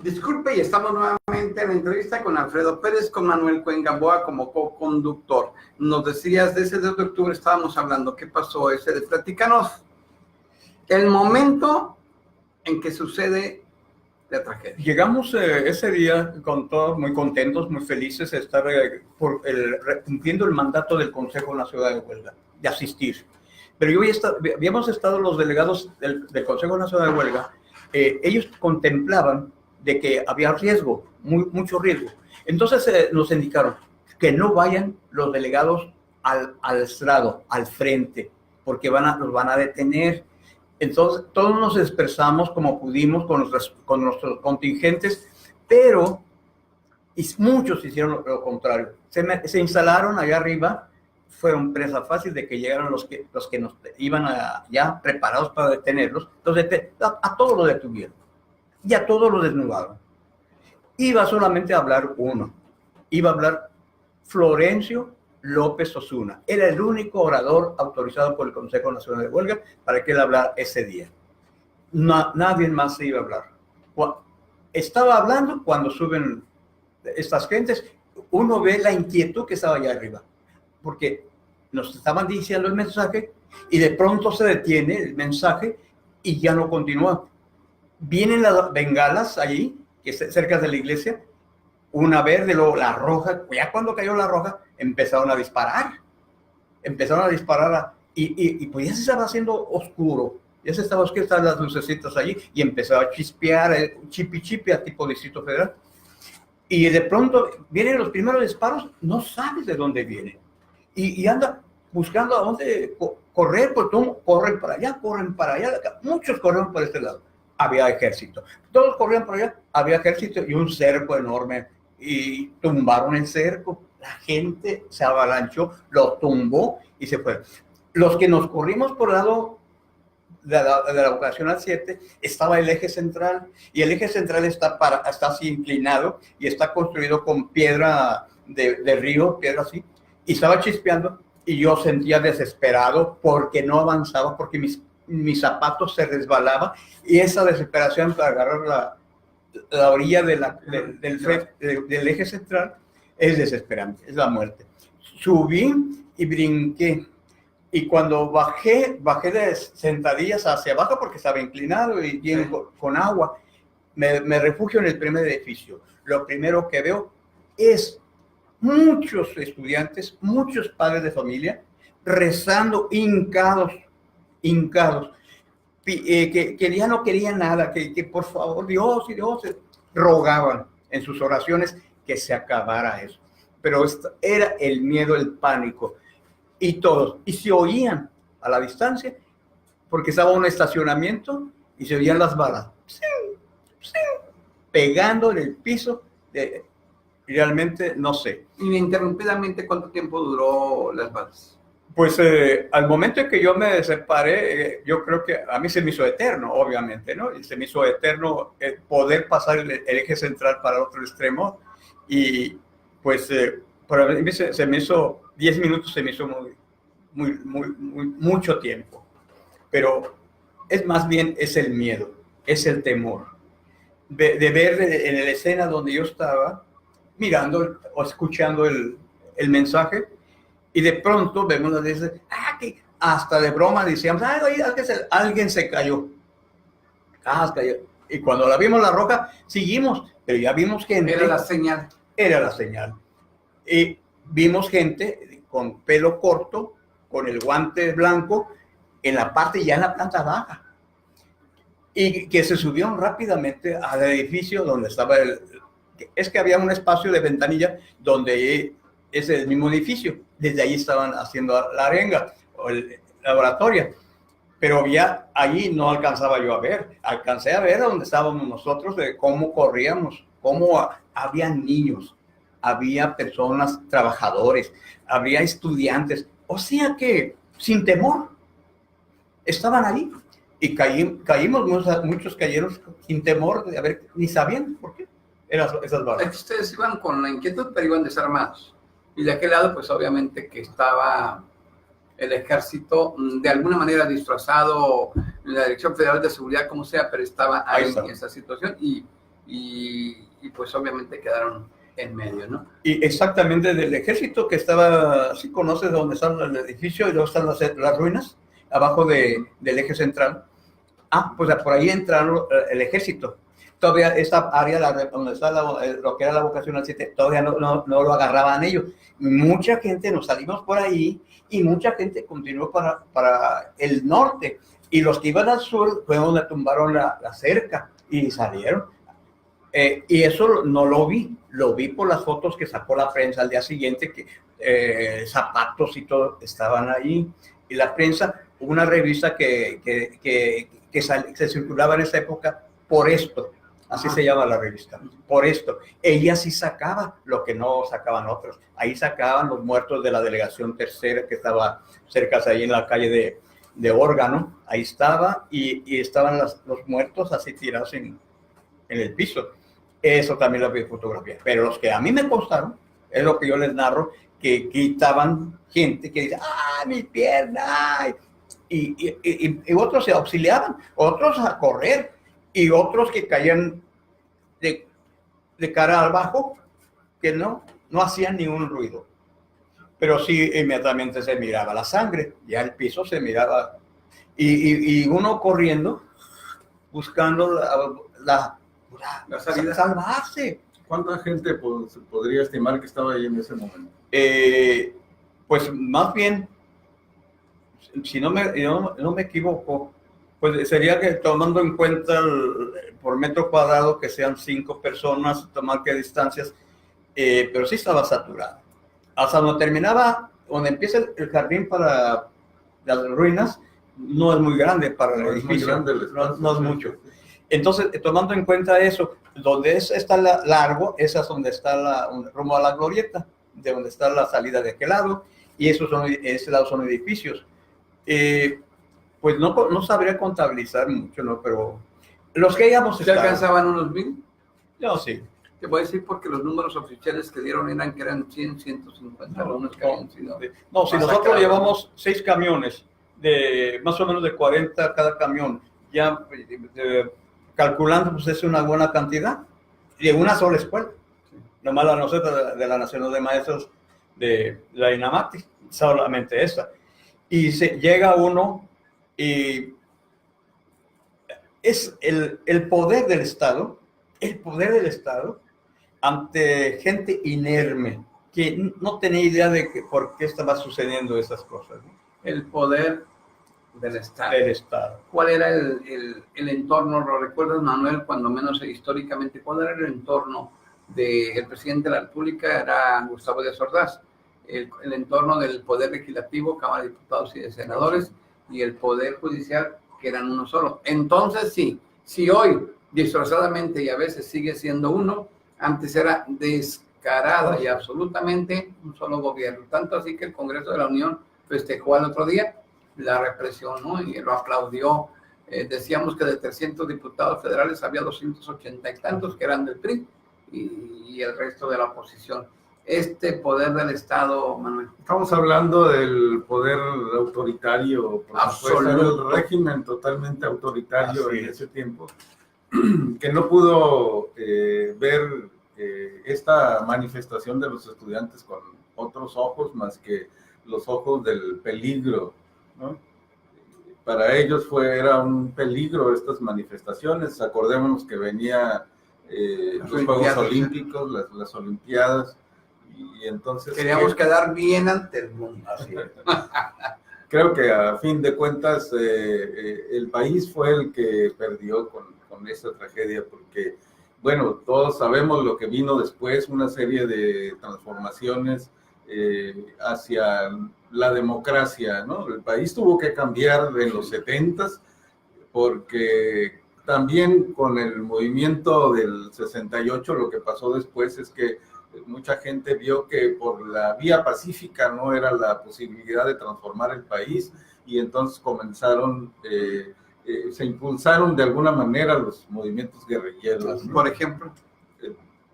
Disculpe, y estamos nuevamente en la entrevista con Alfredo Pérez, con Manuel Cuengamboa como co-conductor. Nos decías, de ese 2 de octubre estábamos hablando, ¿qué pasó ese? Platícanos el momento en que sucede la tragedia. Llegamos ese día con todos muy contentos, muy felices de estar cumpliendo el mandato del Consejo Nacional de Huelga, de asistir. Pero habíamos estado los delegados del Consejo Nacional de Huelga, ellos contemplaban de que había riesgo, mucho riesgo. Entonces nos indicaron que no vayan los delegados al estrado, al frente, porque los van a detener. Entonces, todos nos expresamos como pudimos con nuestros contingentes, pero muchos hicieron lo contrario. Se instalaron allá arriba, fueron presa fácil de que llegaron los que nos iban ya preparados para detenerlos. Entonces, a todos los detuvieron y a todos los desnudaron. Iba solamente a hablar uno, iba a hablar Florencio López Osuna. Era el único orador autorizado por el Consejo Nacional de Huelga para que él hablara ese día. Nadie más se iba a hablar. Estaba hablando cuando suben estas gentes, uno ve la inquietud que estaba allá arriba, porque nos estaban diciendo el mensaje y de pronto se detiene el mensaje y ya no continúa. Vienen las bengalas allí, que es cerca de la iglesia, una verde, luego la roja. Ya cuando cayó la roja, empezaron a disparar. Y pues ya se estaba haciendo oscuro. Ya se estaba oscuro, estaban las lucecitas allí y empezaba a chispear, chipi a tipo Distrito Federal. Y de pronto vienen los primeros disparos, no sabes de dónde vienen. Y anda buscando a dónde correr, porque todos corren para allá, muchos corren por este lado. Había ejército. Todos corrían por allá, había ejército y un cerco enorme. Y tumbaron el cerco. La gente se avalanchó, lo tumbó y se fue. Los que nos corrimos por el lado de la vocacional 7, estaba el eje central. Y el eje central está así inclinado y está construido con piedra de río, piedra así. Y estaba chispeando y yo sentía desesperado porque no avanzaba, porque mis zapatos se resbalaban. Y esa desesperación para agarrar la orilla del eje central es desesperante, es la muerte. Subí y brinqué. Y cuando bajé de sentadillas hacia abajo porque estaba inclinado y lleno con agua, me refugio en el primer edificio. Lo primero que veo es muchos estudiantes, muchos padres de familia rezando hincados, que ya no querían nada, que por favor Dios rogaban en sus oraciones que se acabara eso. Pero era el miedo, el pánico, y se oían a la distancia, porque estaba un estacionamiento y se oían las balas, pegando en el piso. Realmente no sé. Ininterrumpidamente, ¿cuánto tiempo duró las balas? Pues al momento en que yo me separé, yo creo que a mí se me hizo eterno, obviamente, ¿no? Y se me hizo eterno poder pasar el eje central para el otro extremo. Y pues para mí se me hizo 10 minutos, se me hizo mucho tiempo. Pero es más bien es el miedo, es el temor de ver en la escena donde yo estaba mirando o escuchando el mensaje. Y de pronto vemos las veces, que hasta de broma decíamos, alguien se cayó. Y cuando la vimos la roja, seguimos, pero ya vimos gente. Era la señal. Era la señal. Y vimos gente con pelo corto, con el guante blanco, en la planta baja. Y que se subieron rápidamente al edificio donde estaba es que había un espacio de ventanilla donde es el mismo edificio. Desde ahí estaban haciendo la arenga o el laboratorio. Pero ya allí no alcanzaba yo a ver. Alcancé a ver donde estábamos nosotros, de cómo corríamos, cómo había niños, había personas, trabajadores, había estudiantes. O sea que sin temor estaban ahí. Y caímos, muchos cayeron sin temor, ni sabían por qué. Esas balas. Ustedes iban con la inquietud, pero iban desarmados. Y de aquel lado, pues obviamente que estaba el ejército de alguna manera disfrazado, la Dirección Federal de Seguridad, como sea, pero estaba ahí en esa situación. Y y pues obviamente quedaron en medio, ¿no? Y exactamente del ejército que estaba, ¿sí conoces dónde está el edificio y luego están las ruinas? Abajo del eje central. Pues por ahí entraron el ejército. Todavía esta área donde está lo que era la vocacional 7, todavía no lo agarraban ellos. Mucha gente nos salimos por ahí y mucha gente continuó para el norte. Y los que iban al sur fue donde tumbaron la cerca y salieron. Y eso no lo vi por las fotos que sacó la prensa al día siguiente, que zapatos y todo estaban ahí. Y la prensa, una revista que se circulaba en esa época por esto, así se llama la revista, por esto. Ella sí sacaba lo que no sacaban otros. Ahí sacaban los muertos de la delegación tercera que estaba cerca de ahí en la calle de Órgano. Ahí estaba y estaban los muertos así tirados en el piso. Eso también lo vi en fotografía. Pero los que a mí me constaron, es lo que yo les narro, que quitaban gente que dice, mi pierna, y otros se auxiliaban, otros a correr, y otros que caían de cara abajo, que no hacían ningún ruido. Pero sí, inmediatamente se miraba la sangre, ya el piso se miraba, y uno corriendo, buscando la salida, salvarse. ¿Cuánta gente se podría estimar que estaba ahí en ese momento? Pues más bien, si no me equivoco, pues sería que tomando en cuenta por metro cuadrado que sean 5 personas, tomar qué distancias, pero sí estaba saturado. Hasta donde empieza el jardín para las ruinas, no es muy grande para el edificio, no es mucho. Entonces, tomando en cuenta eso, donde está largo, esa es donde está rumbo a la glorieta, de donde está la salida de aquel lado, y ese lado son edificios. Pues no sabría contabilizar mucho, ¿no? Pero los que hayamos estado... ¿Se alcanzaban unos 1000? Yo sí. Te voy a decir porque los números oficiales que dieron eran 100, 150 alumnos que habían sido... No, si nosotros llevamos 6 camiones, más o menos de 40 cada camión, ya... calculando, pues es una buena cantidad, y en una sola escuela. Sí. Nomás la nosotros de la Nacional de Maestros de la INAMATI, solamente esa. Y llega uno y es el poder del Estado ante gente inerme, que no tenía idea de por qué estaba sucediendo esas cosas, ¿no? El poder del Estado. ¿Cuál era el entorno? ¿Lo recuerdas, Manuel? Cuando menos históricamente, ¿cuál era el entorno del presidente de la República? Era Gustavo Díaz Ordaz. El entorno del poder legislativo, Cámara de Diputados y de Senadores, y el poder judicial, que eran uno solo. Entonces, si hoy, disfrazadamente, y a veces sigue siendo uno, antes era descarada y absolutamente un solo gobierno. Tanto así que el Congreso de la Unión festejó al otro día la represión, ¿no? Y lo aplaudió. Decíamos que de 300 diputados federales había 280 y tantos que eran del PRI y el resto de la oposición. Este poder del Estado, Manuel. Estamos hablando del poder autoritario, absoluto, el régimen totalmente autoritario en ese tiempo, que no pudo ver esta manifestación de los estudiantes con otros ojos más que los ojos del peligro, ¿no? Para ellos era un peligro estas manifestaciones. Acordémonos que venía los Juegos Olímpicos, las Olimpiadas, y entonces queríamos quedar bien ante el mundo. Así es. Creo que a fin de cuentas el país fue el que perdió con esta tragedia, porque bueno, todos sabemos lo que vino después, una serie de transformaciones hacia la democracia, ¿no? El país tuvo que cambiar en los 70s, porque también con el movimiento del 68 lo que pasó después es que mucha gente vio que por la vía pacífica no era la posibilidad de transformar el país, y entonces comenzaron, se impulsaron de alguna manera los movimientos guerrilleros, ¿no? Por ejemplo,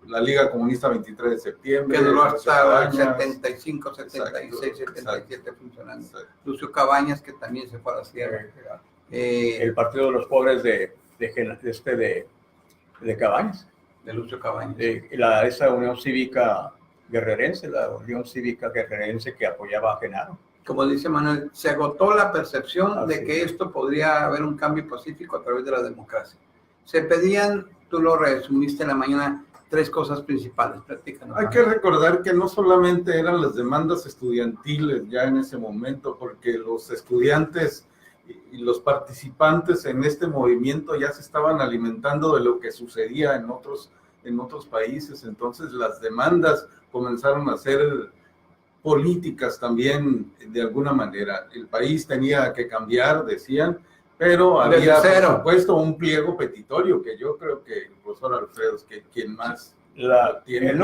la Liga Comunista 23 de septiembre. Que duró hasta el 75, 76, 77 funcionando. Exacto. Lucio Cabañas, que también se fue a la sierra. El Partido de los Pobres de Cabañas. de Lucio Cabañas. Esa Unión Cívica Guerrerense, la Unión Cívica Guerrerense que apoyaba a Genaro. Como dice Manuel, se agotó la percepción de Así que es. esto podría haber un cambio pacífico a través de la democracia. Se pedían, tú lo resumiste en la mañana, 3 cosas principales. Platícanos. Hay que recordar que no solamente eran las demandas estudiantiles ya en ese momento, porque los estudiantes y los participantes en este movimiento ya se estaban alimentando de lo que sucedía en otros países. Entonces las demandas comenzaron a ser políticas también de alguna manera. El país tenía que cambiar, decían, pero había, por supuesto, un pliego petitorio que yo creo que el profesor Alfredo es quien más tiene. El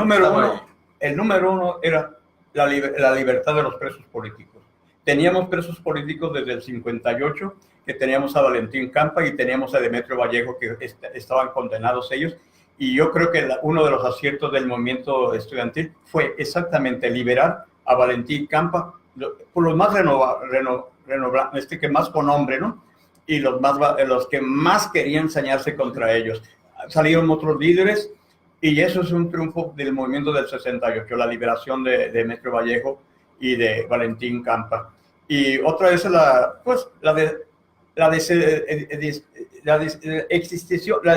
número uno era la libertad de los presos políticos. Teníamos presos políticos desde el 58, que teníamos a Valentín Campa y teníamos a Demetrio Vallejo, que estaban condenados ellos. Y yo creo que uno de los aciertos del movimiento estudiantil fue exactamente liberar a Valentín Campa, por los más que más con nombre, ¿no? Y los que más querían ensañarse contra ellos. Salieron otros líderes y eso es un triunfo del movimiento del 68, la liberación de Demetrio Vallejo y de Valentín Campa. Y otra es la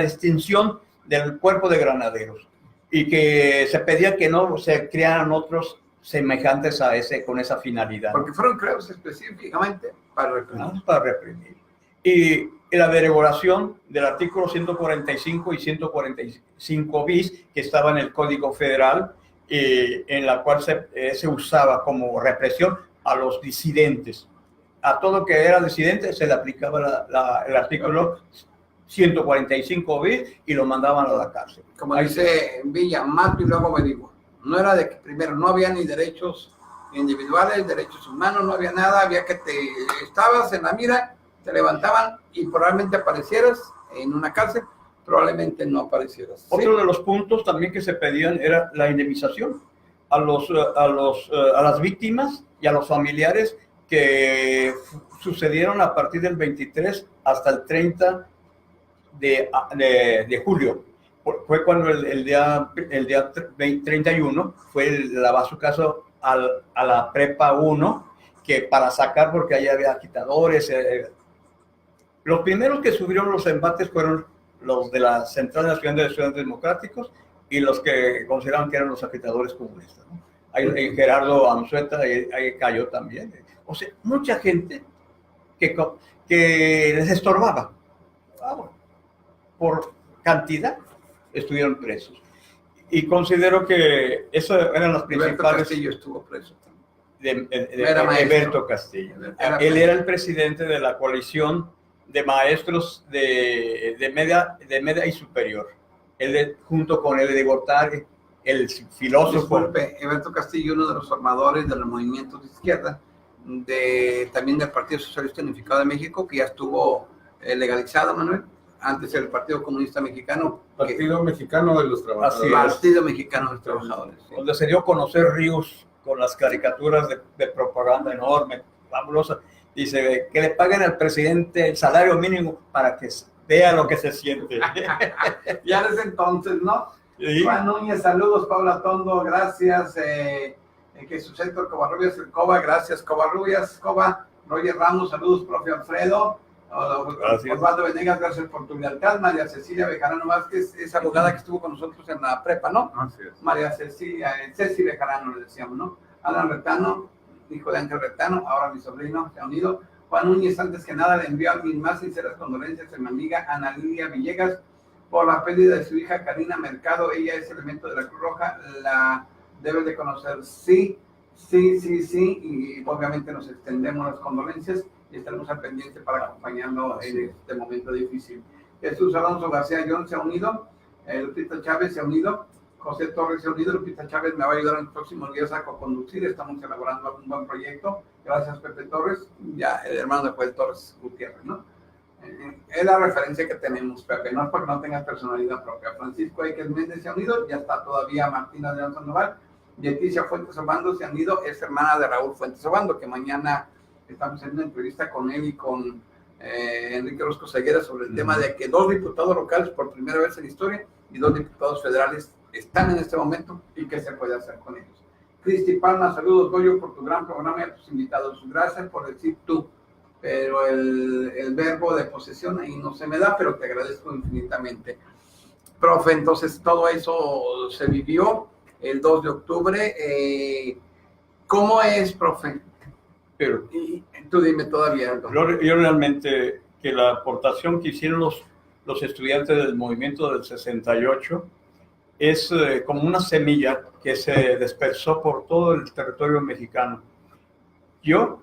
distinción del cuerpo de granaderos y que se pedía que no se crearan otros semejantes a ese con esa finalidad. Porque fueron creados específicamente para reprimir. No, para reprimir. Y la derogación del artículo 145 y 145 bis que estaba en el Código Federal, en la cual se usaba como represión a los disidentes. A todo que era disidente se le aplicaba el artículo 145 bis y lo mandaban a la cárcel. Como dice Villa, mato y luego averiguo. No era de que primero no había ni derechos individuales, derechos humanos, no había nada, había que estabas en la mira, te levantaban y probablemente aparecieras en una cárcel, probablemente no aparecieras. Otro de los puntos también que se pedían era la indemnización a las víctimas y a los familiares que sucedieron a partir del 23 hasta el 30 de julio. Fue cuando el día 31 fue el lavazo a la prepa 1, que para sacar, porque ahí había agitadores. Los primeros que subieron los embates fueron los de la Central Nacional de Estudiantes Democráticos y los que consideraban que eran los agitadores comunistas, ¿no? Ahí Gerardo Anzueta ahí cayó también. O sea, mucha gente que les estorbaba. Por cantidad estuvieron presos. Y considero que eso eran los principales. Alberto Castillo estuvo preso también. De Alberto Castillo. Él era el presidente de la coalición de maestros de media y superior. Él, junto con el de Gortari, el filósofo. Disculpe, Alberto Castillo, uno de los formadores de los movimientos de izquierda, también del Partido Socialista Unificado de México, que ya estuvo legalizado, Manuel. Antes el Partido Comunista Mexicano. Partido Mexicano de los Trabajadores. Partido Mexicano de los Trabajadores. Sí. Donde se dio a conocer Ríos con las caricaturas de propaganda enorme, fabulosa. Dice que le paguen al presidente el salario mínimo para que vea lo que se siente. Ya desde entonces, ¿no? Sí. Juan Núñez, saludos. Paula Tondo, gracias. Jesús Héctor Covarrubias, el Coba, gracias Covarrubias. Coba, Roger Ramos, saludos, profe Alfredo. Osvaldo Venegas, gracias por tu lealtad. María Cecilia Bejarano Vázquez, esa abogada que estuvo con nosotros en la prepa, ¿no? Así es. María Cecilia, Ceci Bejarano le decíamos, ¿no? Alan Retano, hijo de Ángel Retano, ahora mi sobrino, se ha unido. Juan Núñez, antes que nada, le envío mis más sinceras condolencias a mi amiga Ana Lilia Villegas por la pérdida de su hija Karina Mercado. Ella es elemento de la Cruz Roja, la debes de conocer. Sí, y obviamente nos extendemos las condolencias y estaremos al pendiente para acompañarlo en este momento difícil. Jesús Alonso García John se ha unido, Lupita Chávez se ha unido, José Torres se ha unido. Lupita Chávez me va a ayudar en los próximos días a co-conducir, estamos elaborando un buen proyecto. Gracias, Pepe Torres, ya el hermano de Juan Torres Gutiérrez, ¿no? Es la referencia que tenemos, Pepe, no es porque no tengas personalidad propia. Francisco Eques Méndez se ha unido, ya está todavía Martina de Sandoval. Leticia Fuentes Obando se ha unido, es hermana de Raúl Fuentes Obando, que mañana estamos en una entrevista con él y con Enrique Orozco Ceguera sobre el tema de que 2 diputados locales por primera vez en la historia y 2 diputados federales están en este momento y qué se puede hacer con ellos. Cristi Palma, saludos Goyo por tu gran programa y a tus invitados. Gracias por decir tú, pero el verbo de posesión ahí no se me da, pero te agradezco infinitamente. Profe, entonces todo eso se vivió el 2 de octubre. ¿Cómo es, profe? Pero Y tú dime todavía. yo realmente que la aportación que hicieron los estudiantes del movimiento del 68 es como una semilla que se dispersó por todo el territorio mexicano. Yo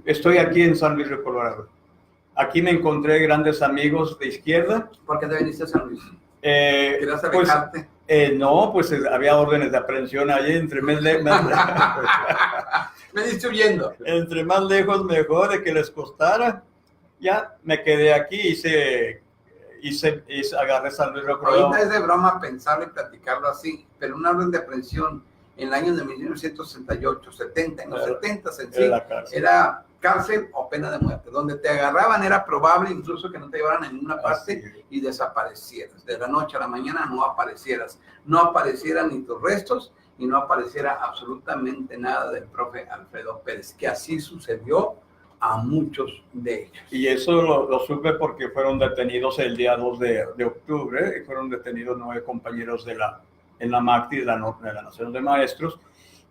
estoy aquí en San Luis Río Colorado. Aquí me encontré grandes amigos de izquierda. ¿Por qué te viniste a San Luis? ¿Querías alejarte? No, pues había órdenes de aprehensión allí, entre más Me diste huyendo. entre más lejos mejor, de que les costara. Ya me quedé aquí, agarré San Luis Río Colorado. Ahorita es de broma pensarlo y platicarlo así, pero una orden de aprehensión en el año de 1968, 70, en los 70 en sí, era cárcel o pena de muerte. Donde te agarraban era probable incluso que no te llevaran a ninguna parte y desaparecieras. De la noche a la mañana no aparecieras. No aparecieran ni tus restos y no apareciera absolutamente nada del profe Alfredo Pérez, que así sucedió a muchos de ellos. Y eso lo supe porque fueron detenidos el día 2 de octubre, y fueron detenidos 9 compañeros en la MACTI, de la Nación de Maestros,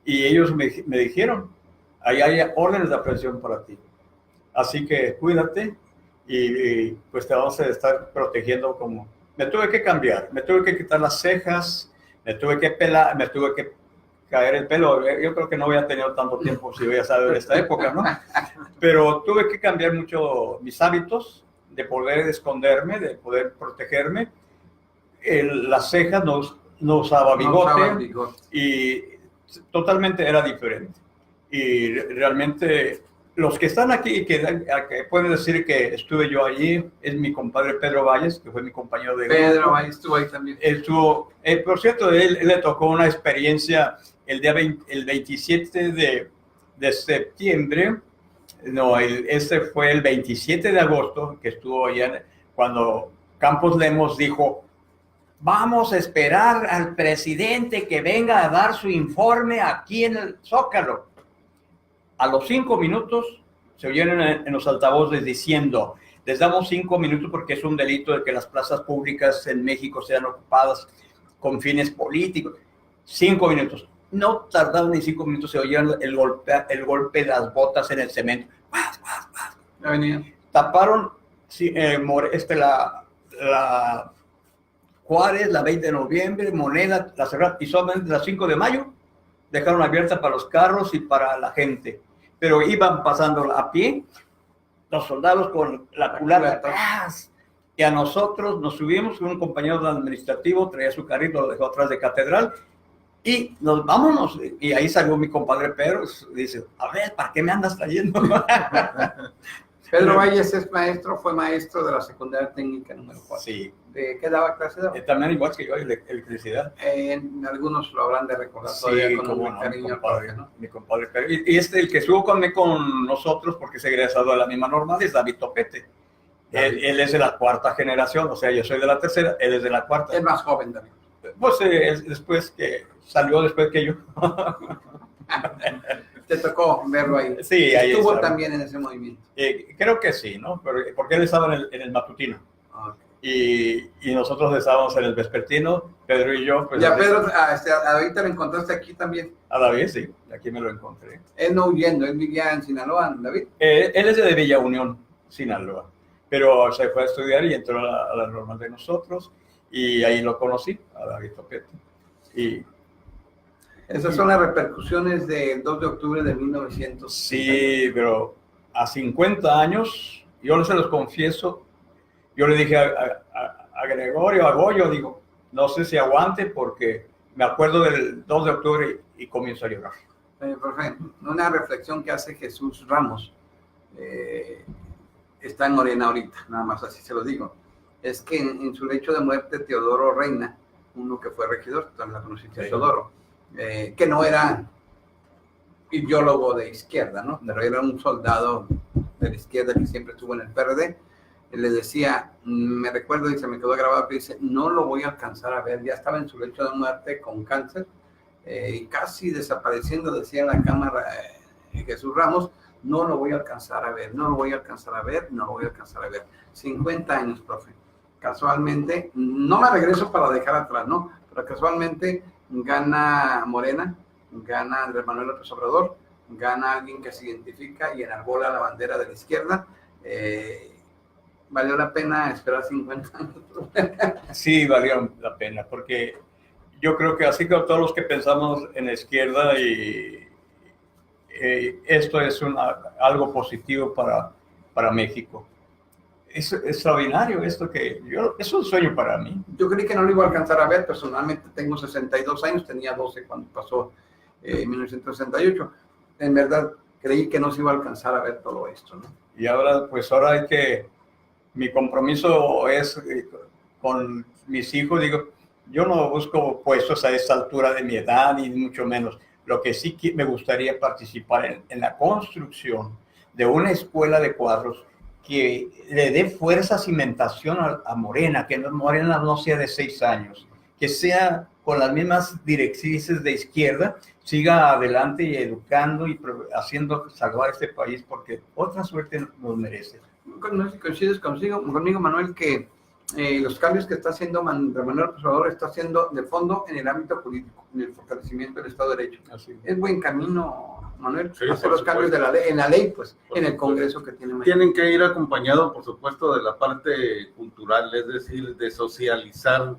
y ellos me dijeron, ahí hay órdenes de aprehensión para ti. Así que cuídate y pues te vamos a estar protegiendo como... Me tuve que cambiar, me tuve que quitar las cejas, me tuve que pelar, me tuve que caer el pelo. Yo creo que no había tenido tanto tiempo si hubiera sabido en esta época, ¿no? Pero tuve que cambiar mucho mis hábitos de poder esconderme, de poder protegerme. Las cejas no usaba bigote y totalmente era diferente. Y realmente los que están aquí que pueden decir que estuve yo allí es mi compadre Pedro Valles, que fue mi compañero de grupo. Pedro Valles estuvo ahí también. Estuvo, por cierto, él le tocó una experiencia el 27 de septiembre, no, este fue el 27 de agosto, que estuvo allá cuando Campos Lemos dijo, vamos a esperar al presidente que venga a dar su informe aquí en el Zócalo. A los 5 minutos se oyeron en los altavoces diciendo, les damos 5 minutos porque es un delito de que las plazas públicas en México sean ocupadas con fines políticos. 5 minutos. No tardaron ni 5 minutos, se oyeron el golpe de las botas en el cemento. Ya venía. Taparon la Juárez, la 20 de noviembre, Moneda, la cerraron, y solamente las 5 de mayo dejaron abierta para los carros y para la gente. Pero iban pasando a pie los soldados con la culata atrás. Y a nosotros nos subimos, un compañero administrativo traía su carrito, lo dejó atrás de Catedral, y nos vámonos. Y ahí salió mi compadre Pedro, dice, a ver, ¿para qué me andas trayendo? Pedro Valles fue maestro de la secundaria técnica número 4. Sí. ¿De qué daba clase? También igual que yo, electricidad. Algunos lo habrán de recordar todavía con un cariño. Mi compadre Pedro. Y el que estuvo con nosotros, porque es egresado de la misma normal, es David Topete. Él es de la 4ª generación, o sea, yo soy de la 3ª, él es de la 4ª. Es más joven también. Pues salió después que yo. Te tocó verlo ahí. Sí, ahí estuvo también en ese movimiento. Creo que sí, ¿no? Porque él estaba en el matutino. Okay. Y nosotros estábamos en el vespertino, Pedro y yo. Pues, ya, Pedro, a David te lo encontraste aquí también. A David, sí, aquí me lo encontré. Él no huyendo, él vivía en Sinaloa, David. Él es de Villa Unión, Sinaloa, pero se fue a estudiar y entró a la normal de nosotros, y ahí lo conocí, a David Topete. Esas son las repercusiones del 2 de octubre de 1900. Sí, pero a 50 años, yo se los confieso, yo le dije a Gregorio, a Goyo, digo, no sé si aguante porque me acuerdo del 2 de octubre y comienzo a llorar. Profe, una reflexión que hace Jesús Ramos, está en Morena ahorita, nada más así se lo digo, es que en su lecho de muerte Teodoro Reina, uno que fue regidor, también la conociste, sí. Teodoro, que no era ideólogo de izquierda, ¿no? Pero era un soldado de la izquierda que siempre estuvo en el PRD, le decía, me recuerdo y se me quedó grabado, que dice, no lo voy a alcanzar a ver, ya estaba en su lecho de muerte con cáncer, y casi desapareciendo, decía en la cámara Jesús Ramos, no lo voy a alcanzar a ver, no lo voy a alcanzar a ver, no lo voy a alcanzar a ver. 50 años, profe. Casualmente, no me regreso para dejar atrás, ¿no? Pero casualmente gana Morena, gana Andrés Manuel López Obrador, gana alguien que se identifica y enarbola la bandera de la izquierda. ¿Valió la pena esperar 50 años? Sí, valió la pena, porque yo creo que así como todos los que pensamos en la izquierda, y esto es algo positivo para México. Es extraordinario esto es un sueño para mí. Yo creí que no lo iba a alcanzar a ver, personalmente tengo 62 años, tenía 12 cuando pasó 1968. En verdad, creí que no se iba a alcanzar a ver todo esto, ¿no? Y ahora, pues ahora mi compromiso es con mis hijos, digo, yo no busco puestos a esta altura de mi edad, ni mucho menos. Lo que sí me gustaría participar en la construcción de una escuela de cuadros que le dé fuerza, cimentación a Morena, que Morena no sea de 6 años, que sea con las mismas directrices de izquierda, siga adelante y educando y haciendo salvar este país, porque otra suerte nos merece. No sé si coincides conmigo, Manuel, que los cambios que está haciendo Manuel López Obrador está haciendo de fondo en el ámbito político, en el fortalecimiento del Estado de Derecho. Así. Es buen camino, Manuel, sí, hacer los cambios de la ley, en la ley, pues, en el Congreso que tiene México. Tienen que ir acompañados, por supuesto, de la parte cultural, es decir, de socializar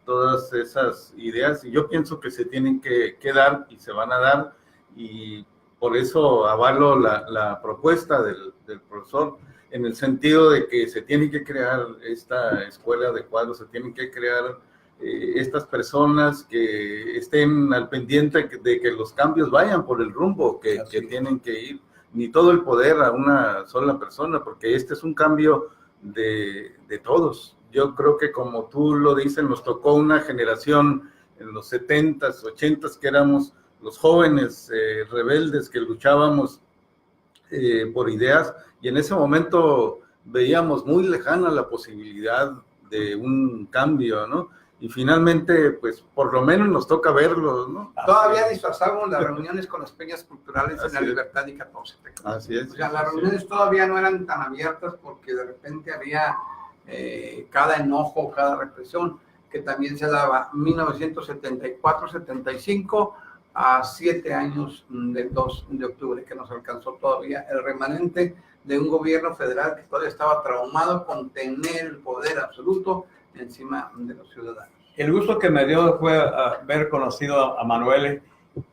todas esas ideas, y yo pienso que se tienen que dar y se van a dar, y por eso avalo la propuesta del profesor, en el sentido de que se tiene que crear esta escuela de cuadros, se tienen que crear estas personas que estén al pendiente de que los cambios vayan por el rumbo que tienen que ir, ni todo el poder a una sola persona, porque este es un cambio de todos. Yo creo que, como tú lo dices, nos tocó una generación en los 70s, 80s, que éramos los jóvenes rebeldes que luchábamos por ideas, y en ese momento veíamos muy lejana la posibilidad de un cambio, ¿no? Y finalmente, pues, por lo menos nos toca verlo, ¿no? Todavía disfrazábamos las reuniones con las peñas culturales en la Libertad y 14. Así es. O sea, las reuniones todavía no eran tan abiertas porque de repente había cada enojo, cada represión que también se daba 1974-75 a 7 años del 2 de octubre, que nos alcanzó todavía el remanente de un gobierno federal que todavía estaba traumado con tener el poder absoluto encima de los ciudadanos. El gusto que me dio fue haber conocido a Manuel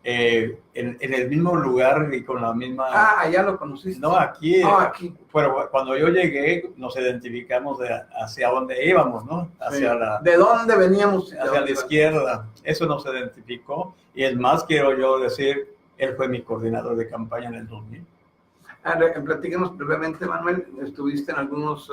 en el mismo lugar y con la misma... Ah, allá lo conociste. No, aquí. No, aquí. Pero cuando yo llegué, nos identificamos hacia dónde íbamos, ¿no? Hacia la... ¿De dónde veníamos? Hacia la izquierda. Eso nos identificó. Y es más, quiero yo decir, él fue mi coordinador de campaña en el 2000. Platícanos brevemente, Manuel, estuviste en algunos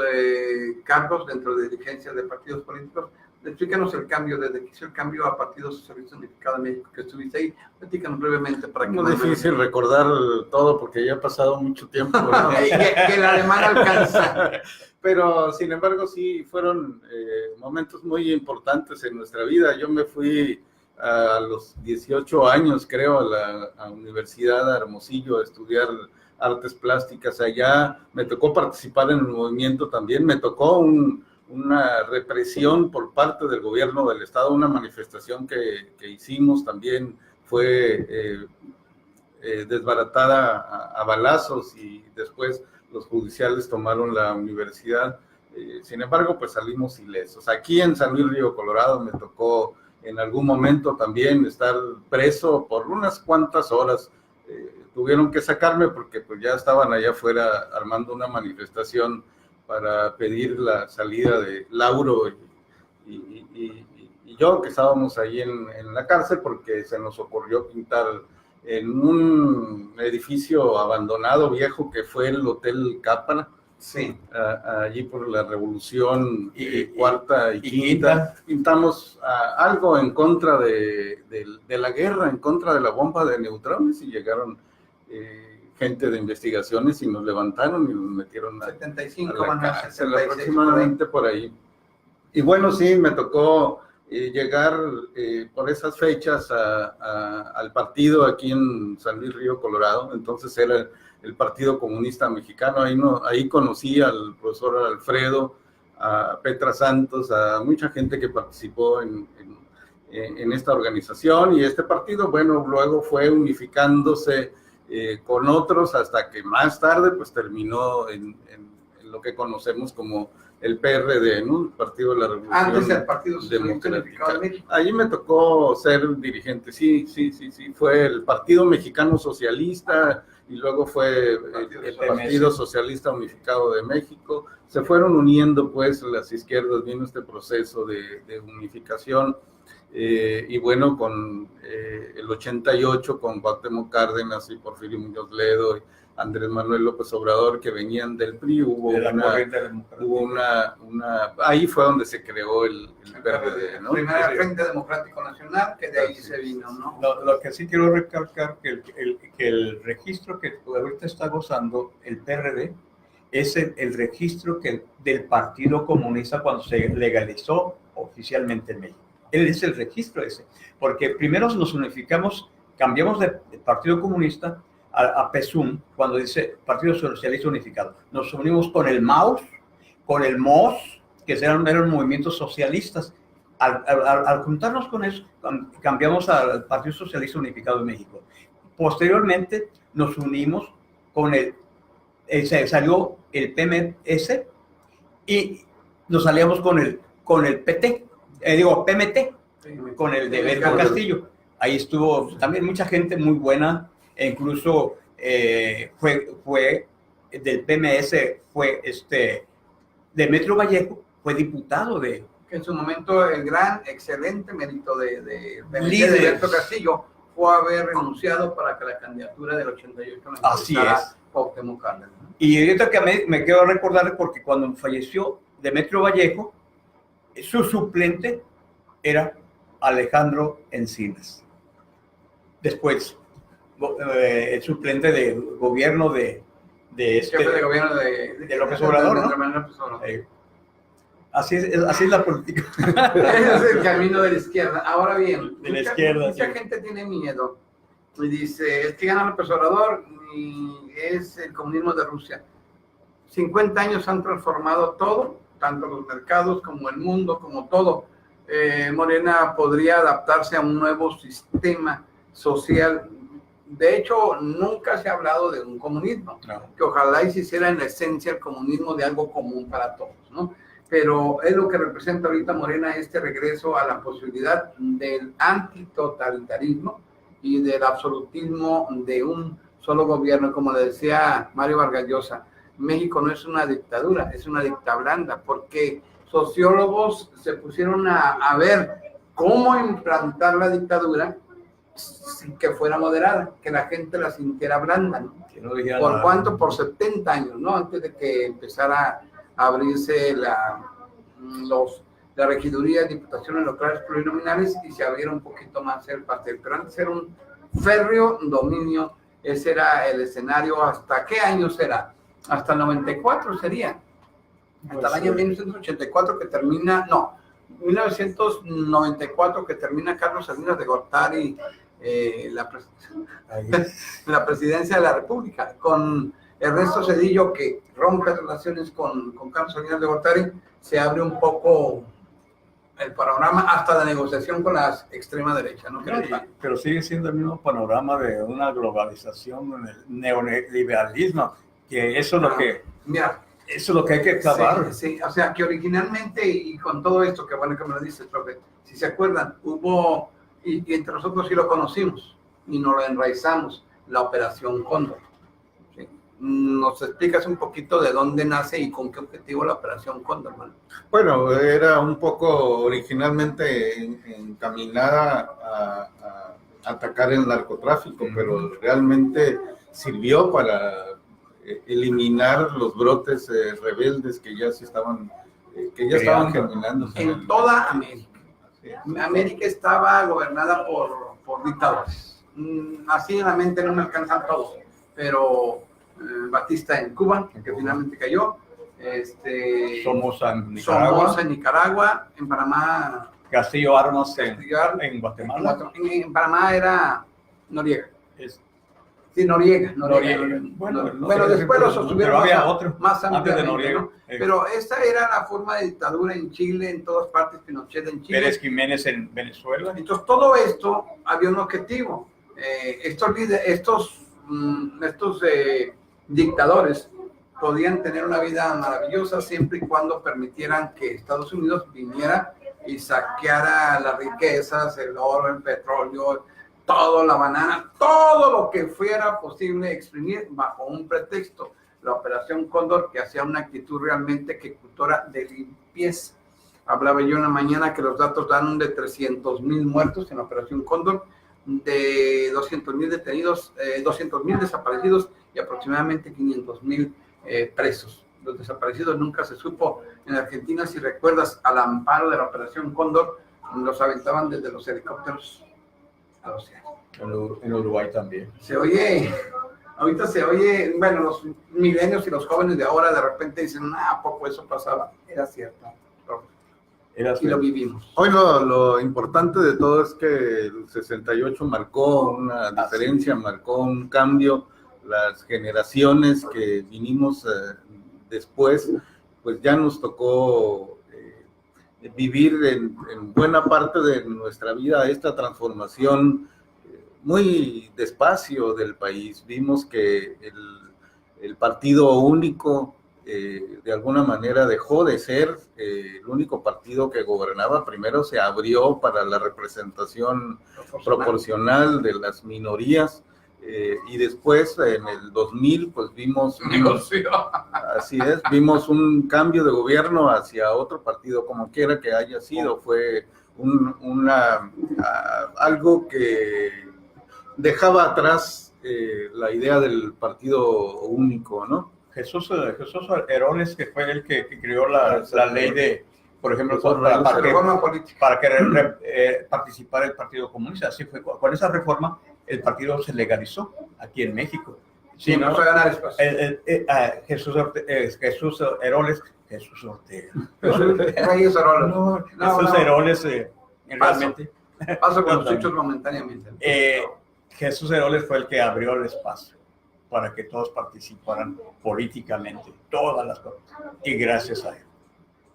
cargos dentro de dirigencias de partidos políticos. Explícanos el cambio, desde que hizo el cambio a Partido Socialista Unificado de México, que estuviste ahí. Platícanos brevemente para que... Es difícil recordar todo porque ya ha pasado mucho tiempo, ¿no? que el alemán alcanza. Pero, sin embargo, sí fueron momentos muy importantes en nuestra vida. Yo me fui a los 18 años, creo, a la Universidad de Hermosillo a estudiar artes plásticas. Allá me tocó participar en el movimiento también, me tocó una represión por parte del gobierno del estado, una manifestación que hicimos también fue desbaratada a balazos, y después los judiciales tomaron la universidad. Sin embargo, pues salimos ilesos. Aquí en San Luis Río Colorado me tocó en algún momento también estar preso por unas cuantas horas. Tuvieron que sacarme porque pues ya estaban allá afuera armando una manifestación para pedir la salida de Lauro y yo, que estábamos ahí en la cárcel porque se nos ocurrió pintar en un edificio abandonado viejo que fue el Hotel Cápara. Sí. Allí por la Revolución Cuarta y Quinta. Pintamos algo en contra de la guerra, en contra de la bomba de neutrones, y llegaron gente de investigaciones y nos levantaron y nos metieron a 75, a la más cárcel, 76, aproximadamente por ahí. Y bueno, sí, me tocó llegar por esas fechas al partido aquí en San Luis Río Colorado. Entonces era el Partido Comunista Mexicano. Ahí conocí al profesor Alfredo, a Petra Santos, a mucha gente que participó en esta organización, y este partido, bueno, luego fue unificándose con otros hasta que más tarde pues terminó en lo que conocemos como el PRD, ¿no? El Partido de la Revolución antes del Partido Socialista Unificado de Democrática. México. Allí me tocó ser dirigente, sí, fue el Partido Mexicano Socialista y luego fue el Partido Socialista Unificado de México. Se fueron uniendo pues las izquierdas, vino este proceso de unificación. Y bueno, con el 88, con Cuauhtémoc Cárdenas y Porfirio Muñoz Ledo y Andrés Manuel López Obrador, que venían del PRI, hubo ahí fue donde se creó el PRD, ¿no? Primera Frente Democrático Nacional, que de ahí se vino, ¿no? Lo que sí quiero recalcar, que el registro que ahorita está gozando el PRD es el registro del Partido Comunista cuando se legalizó oficialmente en México. Él es el registro ese, porque primero nos unificamos, cambiamos de Partido Comunista a PSUM, cuando dice Partido Socialista Unificado. Nos unimos con el MAUS, con el MOS, que eran movimientos socialistas. Al juntarnos con eso, cambiamos al Partido Socialista Unificado de México. Posteriormente nos unimos con salió el PMS y nos aliamos con el PT. PMT, con el de Berto Castillo. Ahí estuvo también mucha gente muy buena, e incluso fue del PMS, fue Demetrio Vallejo, fue diputado de... Que en su momento el gran, excelente mérito de Berto Castillo fue haber renunciado para que la candidatura del 88 no así es. Cuauhtémoc Cárdenas, ¿no? Y ahorita que me quedo recordar, porque cuando falleció Demetrio Vallejo, su suplente era Alejandro Encinas. Después, el suplente de gobierno de gobierno de López Obrador, ¿no? Así es la política. Ese es el camino de la izquierda. Ahora bien, mucha sí. gente tiene miedo y dice, es que gana López Obrador y es el comunismo de Rusia. 50 años han transformado todo, tanto los mercados como el mundo, como todo. Morena podría adaptarse a un nuevo sistema social. De hecho, nunca se ha hablado de un comunismo, que ojalá y se hiciera en la esencia el comunismo de algo común para todos, ¿no? Pero es lo que representa ahorita Morena, este regreso a la posibilidad del antitotalitarismo y del absolutismo de un solo gobierno. Como le decía Mario Vargas Llosa, México no es una dictadura, es una dictablanda, porque sociólogos se pusieron a ver cómo implantar la dictadura sin que fuera moderada, que la gente la sintiera blanda, ¿no? ¿Por cuánto? Por 70 años, ¿no? Antes de que empezara a abrirse la regiduría de diputaciones locales plurinominales y se abriera un poquito más el pastel. Pero antes era un férreo dominio, ese era el escenario. ¿Hasta qué año será? Hasta el 94 sería. Hasta el año 1984 que termina, 1994 que termina Carlos Salinas de Gortari la presidencia de la República, con Ernesto Zedillo, que rompe relaciones con Carlos Salinas de Gortari. Se abre un poco el panorama hasta la negociación con la extrema derecha, ¿no? Pero sigue siendo el mismo panorama de una globalización, el neoliberalismo, que eso es lo que... Mira, eso es lo que hay que acabar. Sí, o sea, que originalmente, y con todo esto, que bueno que me lo dices, profe, si se acuerdan, hubo, y entre nosotros sí lo conocimos, y nos lo enraizamos, la Operación Cóndor. ¿Sí? ¿Nos explicas un poquito de dónde nace y con qué objetivo la Operación Cóndor, man? Bueno, era un poco originalmente encaminada a atacar el narcotráfico, pero realmente sirvió para eliminar los brotes rebeldes que ya se estaban germinando en toda América. América estaba gobernada por dictadores. Así en la mente no me alcanzan todos, pero Batista en Cuba, que finalmente cayó. Somoza en Nicaragua. En Panamá. Castillo Armas en Guatemala. En Panamá era Noriega. Sí, Noriega. Bueno, después lo sostuvieron más ampliamente, de Noriega, ¿no? Pero esa era la forma de dictadura en Chile, en todas partes, Pinochet en Chile. Pérez Jiménez en Venezuela. Entonces, todo esto había un objetivo. Estos dictadores podían tener una vida maravillosa siempre y cuando permitieran que Estados Unidos viniera y saqueara las riquezas, el oro, el petróleo, todo, la banana, todo lo que fuera posible exprimir bajo un pretexto. La Operación Cóndor, que hacía una actitud realmente ejecutora de limpieza. Hablaba yo una mañana que los datos dan de 300,000 muertos en la Operación Cóndor, de 200,000 detenidos, 200,000 desaparecidos y aproximadamente 500,000 presos. Los desaparecidos nunca se supo. En Argentina, si recuerdas, al amparo de la Operación Cóndor, los aventaban desde los helicópteros al océano. En Uruguay también. Ahorita se oye, bueno, los milenios y los jóvenes de ahora de repente dicen, ¿a poco eso pasaba? Era cierto. Y lo vivimos. Hoy lo importante de todo es que el 68 marcó una diferencia, marcó un cambio. Las generaciones que vinimos después, pues ya nos tocó vivir en buena parte de nuestra vida esta transformación muy despacio del país. Vimos que el partido único de alguna manera dejó de ser el único partido que gobernaba. Primero se abrió para la representación proporcional de las minorías, y después en el 2000 pues vimos un cambio de gobierno hacia otro partido, como quiera que haya sido. Fue algo que dejaba atrás la idea del partido único, ¿no? Jesús Heroles, que fue el que creó la ley de, por ejemplo, para que participara el Partido Comunista. Así fue. Con esa reforma, el partido se legalizó aquí en México. Sí, no fue ganar espacio. Jesús Heroles, Jesús Ortega. Jesús Heroles, realmente. Paso con los hechos momentáneamente. Jesús Heroles fue el que abrió el espacio para que todos participaran políticamente, todas las cosas, y gracias a él,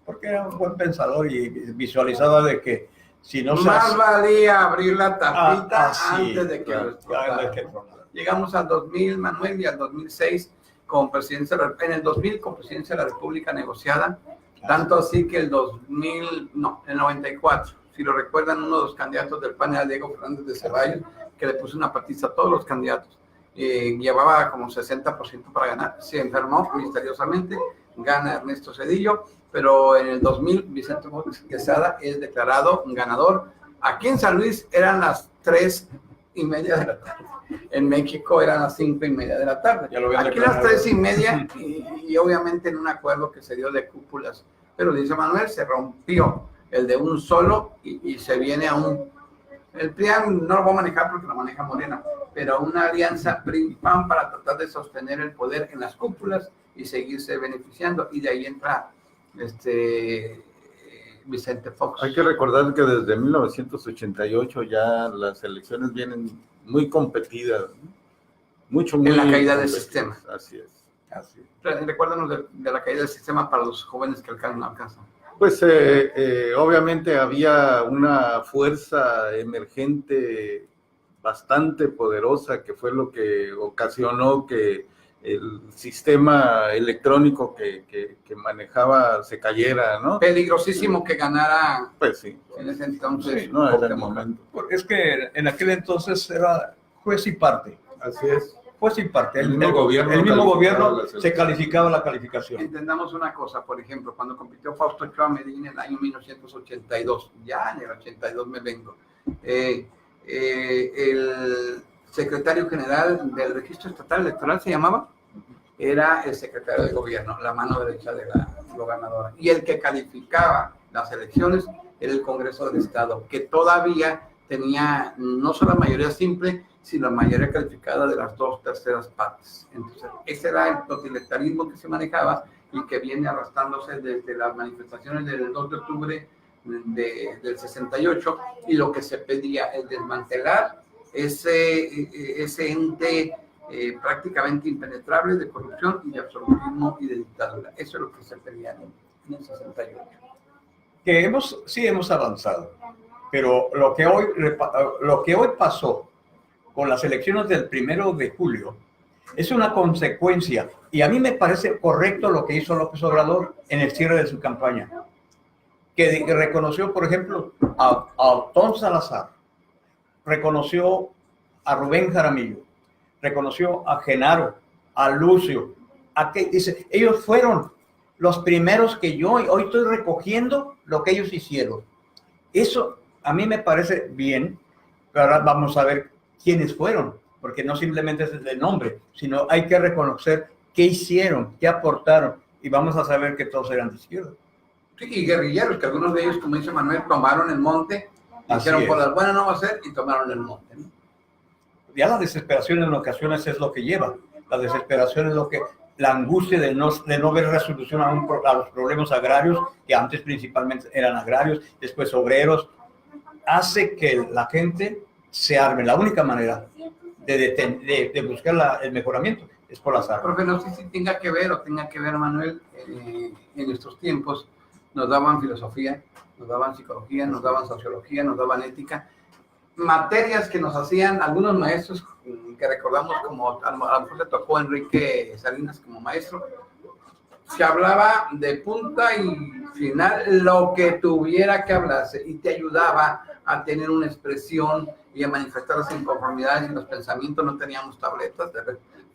porque era un buen pensador y visualizaba de que si no más valía abrir la tapita antes de que llegamos al 2000, Manuel, y al 2006 con presidencia, en el 2000 con presidencia de la República negociada, tanto así que el 94, si lo recuerdan, uno de los candidatos del PAN era Diego Fernández de Ceballos, que le puso una patiza a todos los candidatos. Llevaba como 60% para ganar, se enfermó misteriosamente, gana Ernesto Zedillo, pero en el 2000 Vicente Fox Quesada es declarado ganador. Aquí en San Luis eran las 3:30 de la tarde, en México eran las 5:30 de la tarde, aquí las 3:30 y obviamente en un acuerdo que se dio de cúpulas, pero dice Manuel, se rompió el de un solo y se viene a el PRIAN no lo va a manejar porque lo maneja Morena, pero una alianza PRI-PAN para tratar de sostener el poder en las cúpulas y seguirse beneficiando, y de ahí entra Vicente Fox. Hay que recordar que desde 1988 ya las elecciones vienen muy competidas, muy en la caída del sistema. Así es. Recuérdanos de la caída del sistema para los jóvenes que no alcanzan. Pues obviamente había una fuerza emergente bastante poderosa que fue lo que ocasionó que el sistema electrónico que manejaba se cayera, ¿no? Peligrosísimo que ganara. Pues sí. En ese entonces. Sí, no era el momento. Es que en aquel entonces era juez y parte. Así es. Juez y parte. El mismo gobierno se calificaba la calificación. Entendamos una cosa, por ejemplo, cuando compitió Fausto Ochoa Medina en el año 1982, ya en el 82 me vengo, el secretario general del Registro Estatal Electoral se llamaba, era el secretario de gobierno, la mano derecha de la gobernadora, y el que calificaba las elecciones era el Congreso del Estado, que todavía tenía no solo la mayoría simple, sino la mayoría calificada de las 2/3 partes. Entonces, ese era el totalitarismo que se manejaba y que viene arrastrándose desde las manifestaciones del 2 de octubre del 68, y lo que se pedía es desmantelar ese ente prácticamente impenetrable de corrupción y de absolutismo y de dictadura. Eso es lo que se pedía en el 68. Que sí hemos avanzado, pero lo que hoy pasó con las elecciones del 1 de julio es una consecuencia, y a mí me parece correcto lo que hizo López Obrador en el cierre de su campaña, que reconoció, por ejemplo, a Otón Salazar, reconoció a Rubén Jaramillo, reconoció a Genaro, a Lucio, dice, ellos fueron los primeros que yo hoy estoy recogiendo lo que ellos hicieron. Eso a mí me parece bien, pero ahora vamos a ver quiénes fueron, porque no simplemente es el nombre, sino hay que reconocer qué hicieron, qué aportaron, y vamos a saber que todos eran de izquierda. Sí, y guerrilleros, que algunos de ellos, como dice Manuel, tomaron el monte, dijeron por las buenas no va a ser, y tomaron el monte, ¿no? Ya la desesperación en ocasiones es lo que lleva, la desesperación es lo que, la angustia de no ver resolución a los problemas agrarios, que antes principalmente eran agrarios, después obreros, hace que la gente se arme. La única manera de buscar el mejoramiento es por las armas. Profe, no sé si tenga que ver, Manuel, en nuestros tiempos nos daban filosofía, nos daban psicología, nos daban sociología, nos daban ética, materias que nos hacían algunos maestros que recordamos, como a lo mejor le tocó a Enrique Salinas como maestro, se hablaba de punta y final lo que tuviera que hablarse, y te ayudaba a tener una expresión y a manifestar las inconformidades y los pensamientos. No teníamos tabletas,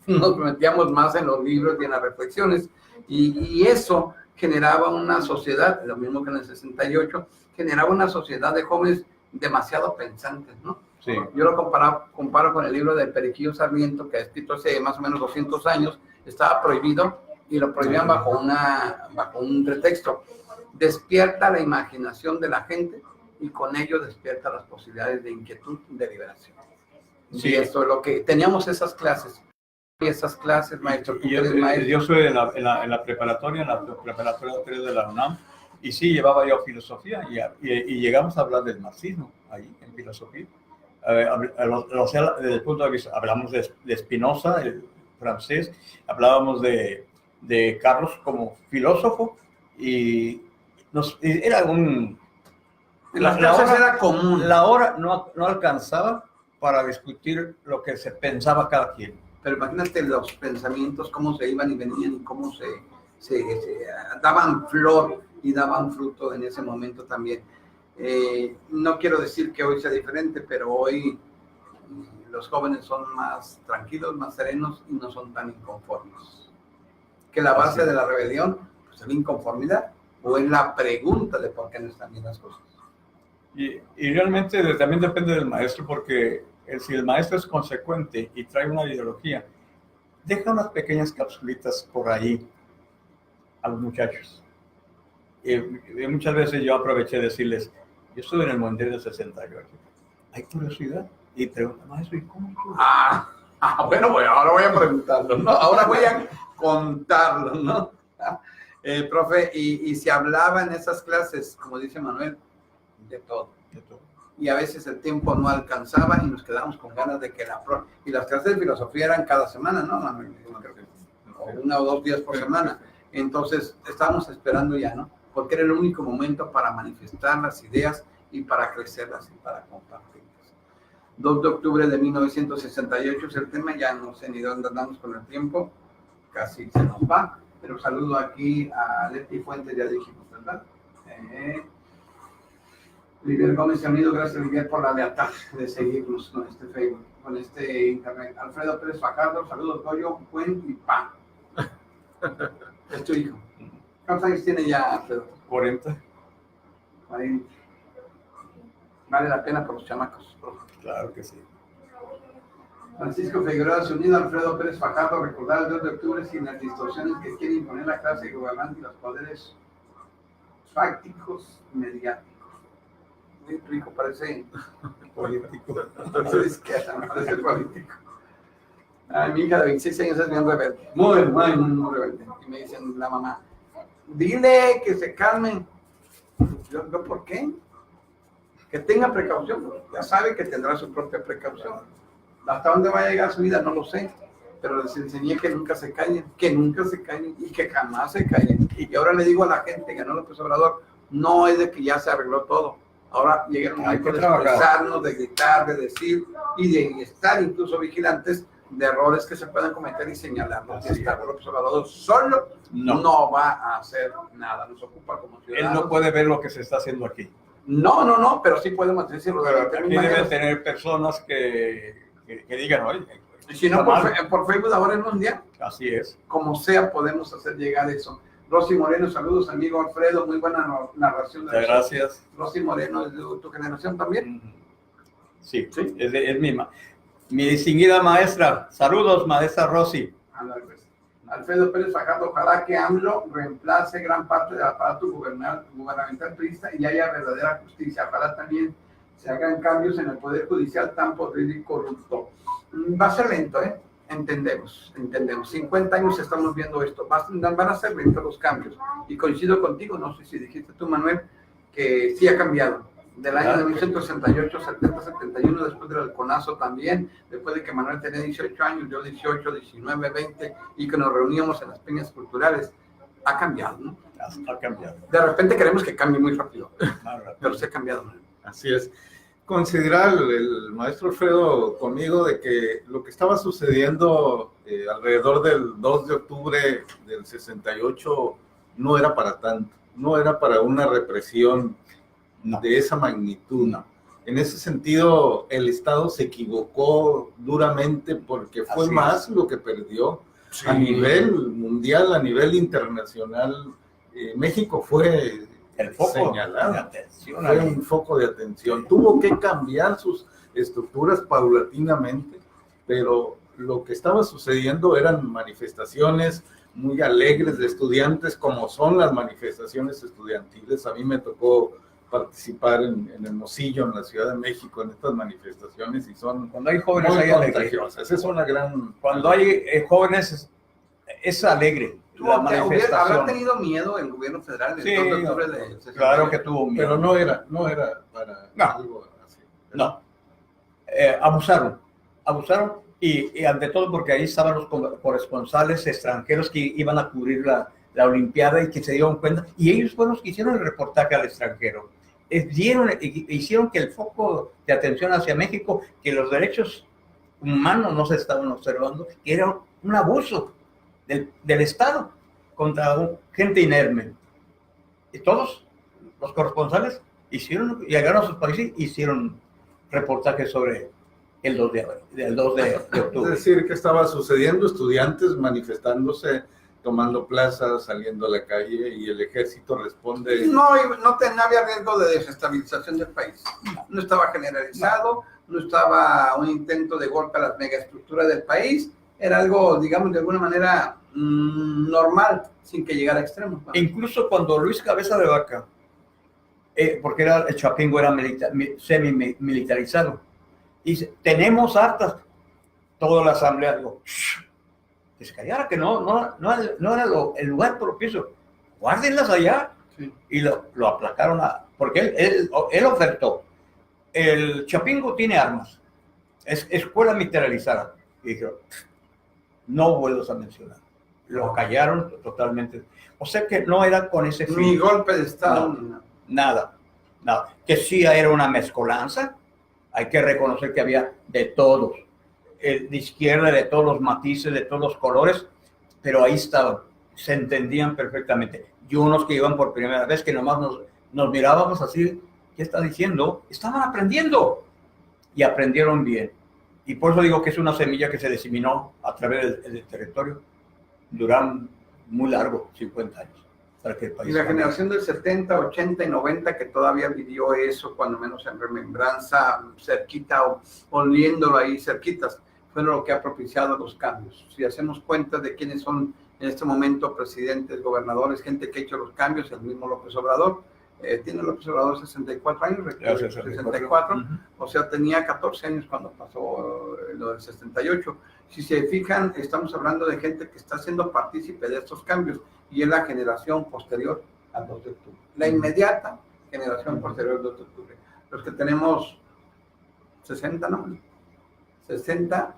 nos metíamos más en los libros y en las reflexiones, y eso generaba una sociedad, lo mismo que en el 68, generaba una sociedad de jóvenes demasiado pensantes, ¿no? Sí. Yo lo comparo con el libro de Periquillo Sarmiento, que ha escrito hace más o menos 200 años, estaba prohibido, y lo prohibían bajo un pretexto. Despierta la imaginación de la gente, y con ello despierta las posibilidades de inquietud, de liberación. Sí. Y esto es lo que teníamos esas clases, maestro. Yo soy en la preparatoria 3 de la UNAM, y sí llevaba yo filosofía, y llegamos a hablar del marxismo ahí en filosofía. Desde el punto de vista, hablamos de Spinoza, el francés, hablábamos de Carlos como filósofo, y era un... En las clases era común. La hora no alcanzaba para discutir lo que se pensaba cada quien. Pero imagínate los pensamientos, cómo se iban y venían, y cómo se daban flor y daban fruto en ese momento también. No quiero decir que hoy sea diferente, pero hoy los jóvenes son más tranquilos, más serenos, y no son tan inconformes. Que la base de la rebelión, pues, es la inconformidad, o es la pregunta de por qué no están bien las cosas. Y realmente también depende del maestro, porque si el maestro es consecuente y trae una ideología, deja unas pequeñas capsulitas por ahí a los muchachos. Y muchas veces yo aproveché de decirles, yo estuve en el Mundial del 68. ¿Hay curiosidad? Y pregunta, maestro, ¿y cómo estuvo? Bueno, ahora voy a preguntarlo, ¿no? Ahora voy a contarlo, ¿no? Profe, y se hablaba en esas clases, como dice Manuel, de todo. Y a veces el tiempo no alcanzaba, y nos quedamos con ganas de que y las clases de filosofía eran cada semana, ¿no, Manuel? O 1 o 2 días por semana. Entonces, estábamos esperando ya, ¿no? Porque era el único momento para manifestar las ideas y para crecerlas y para compartirlas. 2 de octubre de 1968 es el tema, ya no sé ni dónde andamos con el tiempo, casi se nos va, pero saludo aquí a Leti Fuentes, ya dijimos, ¿verdad? Olivier Gómez se ha unido, gracias Olivier por la lealtad de seguirnos con este Facebook, con este internet. Alfredo Pérez Fajardo, saludos Toyo, buen y pan. Es tu hijo. ¿Cuántos años tiene ya, Alfredo? 40. Vale la pena por los chamacos. Claro que sí. Francisco Figueroa se ha unido, Alfredo Pérez Fajardo, recordar el 2 de octubre sin las distorsiones que quiere imponer la clase gobernante y los poderes fácticos mediáticos. Tu hijo parece político. entonces izquierda, parece político. Ay, mi hija de 26 años es bien rebelde, muy rebelde. Y me dicen la mamá, dile que se calmen. Yo, ¿por qué? Que tenga precaución, pues, ya sabe que tendrá su propia precaución. Hasta dónde va a llegar su vida no lo sé, pero les enseñé que nunca se callen y que jamás se callen. Y ahora le digo a la gente, ganó López Obrador, no es de que ya se arregló todo. Ahora llegaron a expresarnos, de gritar, de decir y de estar incluso vigilantes de errores que se puedan cometer y señalarlos. López Obrador solo no va a hacer nada, nos ocupa como ciudadanos. Él no puede ver lo que se está haciendo aquí. No, pero sí podemos decirlo. Pero aquí deben tener personas que digan, oye. Y si no, por Facebook ahora es mundial. Así es. Como sea, podemos hacer llegar eso. Rosy Moreno, saludos, amigo Alfredo, muy buena narración. Muchas gracias. Rosy Moreno, ¿es de tu generación también? Sí, es mi distinguida maestra. Saludos, maestra Rosy. Alfredo Pérez Fajardo, ojalá que AMLO reemplace gran parte del aparato gubernamental turista y haya verdadera justicia. Ojalá también se hagan cambios en el Poder Judicial tan podrido y corrupto. Va a ser lento, ¿eh? Entendemos. 50 años estamos viendo esto. Van a ser lentos los cambios. Y coincido contigo, no sé si dijiste tú, Manuel, que sí ha cambiado. Del año de 1968, 70, 71, después del halconazo también, después de que Manuel tenía 18 años, yo 18, 19, 20, y que nos reuníamos en las peñas culturales. Ha cambiado, ¿no? Ha cambiado. De repente queremos que cambie muy rápido, pero se ha cambiado, ¿no? Así es. Considerar el maestro Alfredo conmigo de que lo que estaba sucediendo alrededor del 2 de octubre del 68 no era para tanto, no era para una represión de esa magnitud. No. En ese sentido, el Estado se equivocó duramente porque fue más lo que perdió a nivel mundial, a nivel internacional. México fue el foco señalado, de atención, fue un foco de atención. Tuvo que cambiar sus estructuras paulatinamente, pero lo que estaba sucediendo eran manifestaciones muy alegres de estudiantes, como son las manifestaciones estudiantiles. A mí me tocó participar en Hermosillo, en la Ciudad de México, en estas manifestaciones, y son cuando hay jóvenes muy hay contagiosas. Esa es una gran... Cuando hay jóvenes es alegre. La manifestación. ¿Habrá tenido miedo el gobierno federal? Sí, claro que tuvo miedo. Pero no era para algo así. No. Abusaron y ante todo porque ahí estaban los corresponsales extranjeros que iban a cubrir la Olimpiada y que se dieron cuenta, y ellos fueron los que hicieron el reportaje al extranjero. Hicieron que el foco de atención hacia México, que los derechos humanos no se estaban observando, que era un abuso del Estado contra gente inerme. Y todos los corresponsales llegaron a sus países y hicieron reportajes sobre el 2 de octubre. Es decir, que estaba sucediendo, estudiantes manifestándose, tomando plazas, saliendo a la calle, y el ejército responde... No había riesgo de desestabilización del país. No estaba generalizado, no estaba un intento de golpe a las megaestructuras del país. Era algo, digamos, de alguna manera normal, sin que llegara a extremos. ¿No? Incluso cuando Luis Cabeza de Vaca, porque el Chapingo era semi-militarizado, y dice, tenemos hartas, toda la asamblea, digo, que se callara, que no era el lugar propicio, guárdenlas allá. Sí. Y lo aplacaron, porque él ofertó, el Chapingo tiene armas, es escuela militarizada, y dijeron, no vuelvas a mencionar. Lo callaron totalmente. O sea que no era con ese fin. Ni golpe de Estado. No, nada. Que sí era una mezcolanza. Hay que reconocer que había de todos. De izquierda, de todos los matices, de todos los colores. Pero ahí estaban. Se entendían perfectamente. Y unos que iban por primera vez, que nomás nos mirábamos así. ¿Qué está diciendo? Estaban aprendiendo. Y aprendieron bien. Y por eso digo que es una semilla que se diseminó a través del territorio. Durante muy largo, 50 años. Para que el país y la generación del 70, 80 y 90 que todavía vivió eso, cuando menos en remembranza, cerquita o oliéndolo ahí cerquitas, fue lo que ha propiciado los cambios. Si hacemos cuenta de quiénes son en este momento presidentes, gobernadores, gente que ha hecho los cambios, el mismo López Obrador, tiene el observador 64 años, Ya, 64, Ujú. o sea, tenía 14 años cuando pasó lo del 68. Si se fijan, estamos hablando de gente que está siendo partícipe de estos cambios y es la generación posterior al 2 de octubre. La inmediata generación posterior al 2 de octubre. Los que tenemos 60, ¿no? 60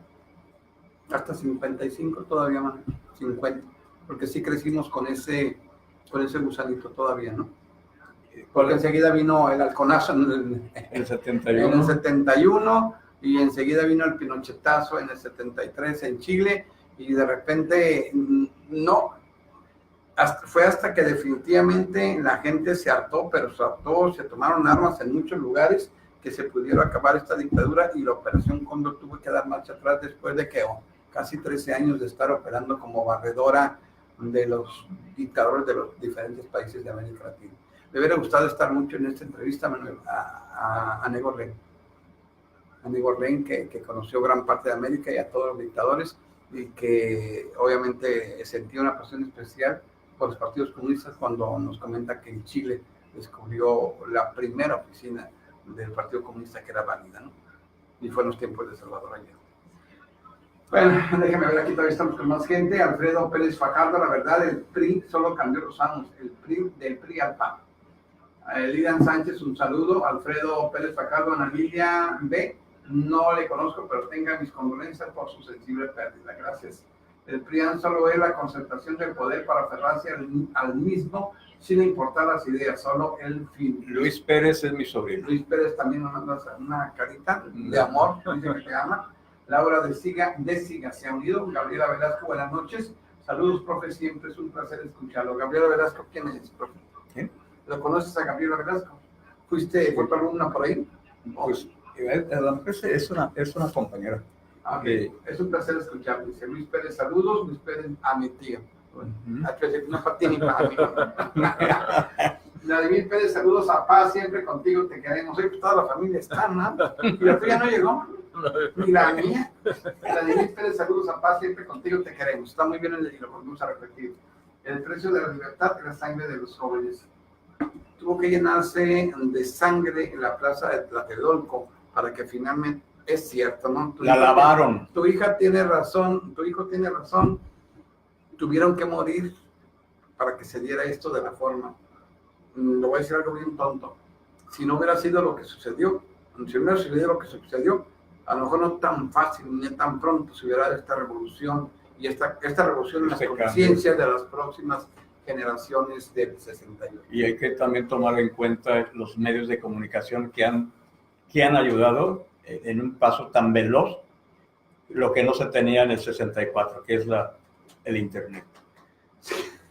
hasta 55 todavía más, 50, porque sí crecimos con ese gusanito todavía, ¿no? Porque enseguida vino el halconazo en El el 71. 71 y enseguida vino el pinochetazo en el 73 en Chile y de repente no, fue hasta que definitivamente la gente se hartó, pero se hartó, se tomaron armas en muchos lugares que se pudieron acabar esta dictadura y la Operación Cóndor tuvo que dar marcha atrás después de que casi 13 años de estar operando como barredora de los dictadores de los diferentes países de América Latina. Me hubiera gustado estar mucho en esta entrevista, Manuel, a Nego Rey. A Nego Rey, que conoció gran parte de América y a todos los dictadores y que obviamente sentía una pasión especial por los partidos comunistas cuando nos comenta que en Chile descubrió la primera oficina del Partido Comunista que era válida, ¿no? Y fue en los tiempos de Salvador Allende. Bueno, déjame ver, aquí todavía estamos con más gente. Alfredo Pérez Fajardo, la verdad, el PRI solo cambió los años, el PRI del PRI al PAN. Lidan Sánchez, un saludo. Alfredo Pérez Fajardo, Ana Lilia B, no le conozco, pero tenga mis condolencias por su sensible pérdida. Gracias. El PRIAN solo es la concentración del poder para aferrarse al mismo, sin importar las ideas, solo el fin. Luis Pérez es mi sobrino. Luis Pérez también nos manda una carita de amor, dice que te ama. Laura de Siga se ha unido. Gabriela Velasco, buenas noches. Saludos, profe, siempre es un placer escucharlo. Gabriela Velasco, ¿quién es, profe? ¿Qué? ¿Lo conoces a Gabriela Velasco? ¿Fue tu alumna por ahí? Pues la mujer es una compañera. Okay. Es un placer escuchar. Dice Luis Pérez, saludos. Luis Pérez, a mi tío. No para ti ni para mí. Vladimir Pérez, saludos a Paz, siempre contigo te queremos. Hoy toda la familia está, ¿no? Y la tuya no llegó, ni la mía. Vladimir Pérez, saludos a Paz, siempre contigo te queremos. Está muy bien y lo volvemos a repetir. El precio de la libertad es la sangre de los jóvenes. Tuvo que llenarse de sangre en la plaza de Tlatelolco para que finalmente, es cierto, ¿no? La lavaron. Tu hija tiene razón, tu hijo tiene razón. Tuvieron que morir para que se diera esto de la forma. Lo voy a decir algo bien tonto. Si no hubiera sido lo que sucedió, si hubiera sucedido lo que sucedió, a lo mejor no tan fácil ni tan pronto se hubiera dado esta revolución y esta revolución en las conciencias de las próximas generaciones del 68. Y hay que también tomar en cuenta los medios de comunicación que han ayudado en un paso tan veloz lo que no se tenía en el 64, que es el Internet.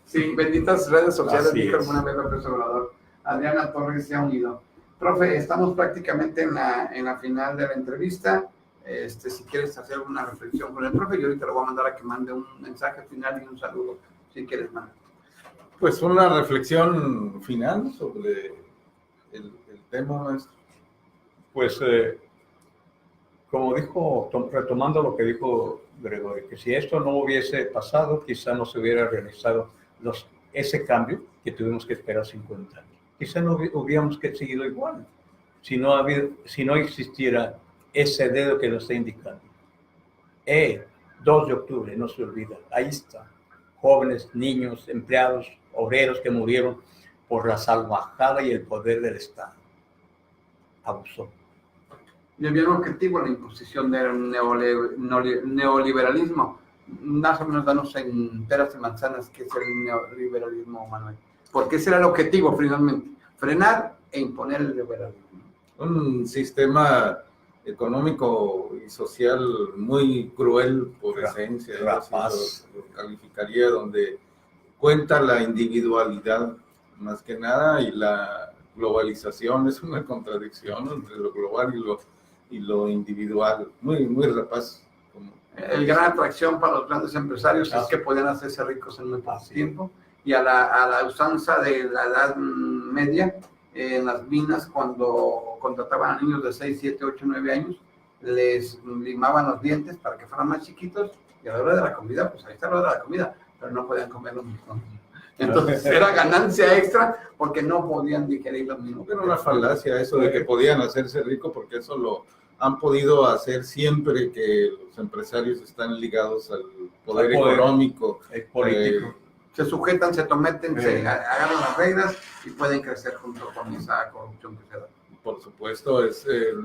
Sí, benditas redes sociales, Así dijo es. alguna vez López Obrador. Adriana Torres se ha unido. Profe, estamos prácticamente en la final de la entrevista. Si quieres hacer una reflexión con el profe, yo ahorita lo voy a mandar a que mande un mensaje final y un saludo, si quieres, mandar. Pues una reflexión final sobre el tema, maestro. Pues, como dijo, retomando lo que dijo Gregorio, que si esto no hubiese pasado, quizá no se hubiera realizado ese cambio que tuvimos que esperar 50 años. Quizá no hubiéramos seguido igual, si no existiera ese dedo que nos está indicando. 2 de octubre, no se olvida, ahí está. Jóvenes, niños, empleados, obreros que murieron por la salvajada y el poder del Estado. Abusó. Y había un objetivo en la imposición del neoliberalismo. Más o menos danos en peras y manzanas qué es el neoliberalismo, Manuel. Porque ese era el objetivo finalmente, frenar e imponer el liberalismo. Un sistema económico y social muy cruel por esencia, rapaz. Lo calificaría, donde cuenta la individualidad más que nada y la globalización es una contradicción entre lo global y lo individual, muy rapaz. El gran atracción para los grandes empresarios es que podían hacerse ricos en muy poco tiempo, y a la usanza de la Edad Media, en las minas, cuando contrataban a niños de 6, 7, 8, 9 años, les limaban los dientes para que fueran más chiquitos, y a la hora de la comida, pues ahí está la hora de la comida, pero no podían comer lo mismo. Entonces era ganancia extra porque no podían digerir lo mismo. Era una falacia eso de que podían hacerse rico, porque eso lo han podido hacer siempre que los empresarios están ligados al poder económico, político. Se sujetan, se someten, se agarran las reglas y pueden crecer junto con esa corrupción que se da. Por supuesto,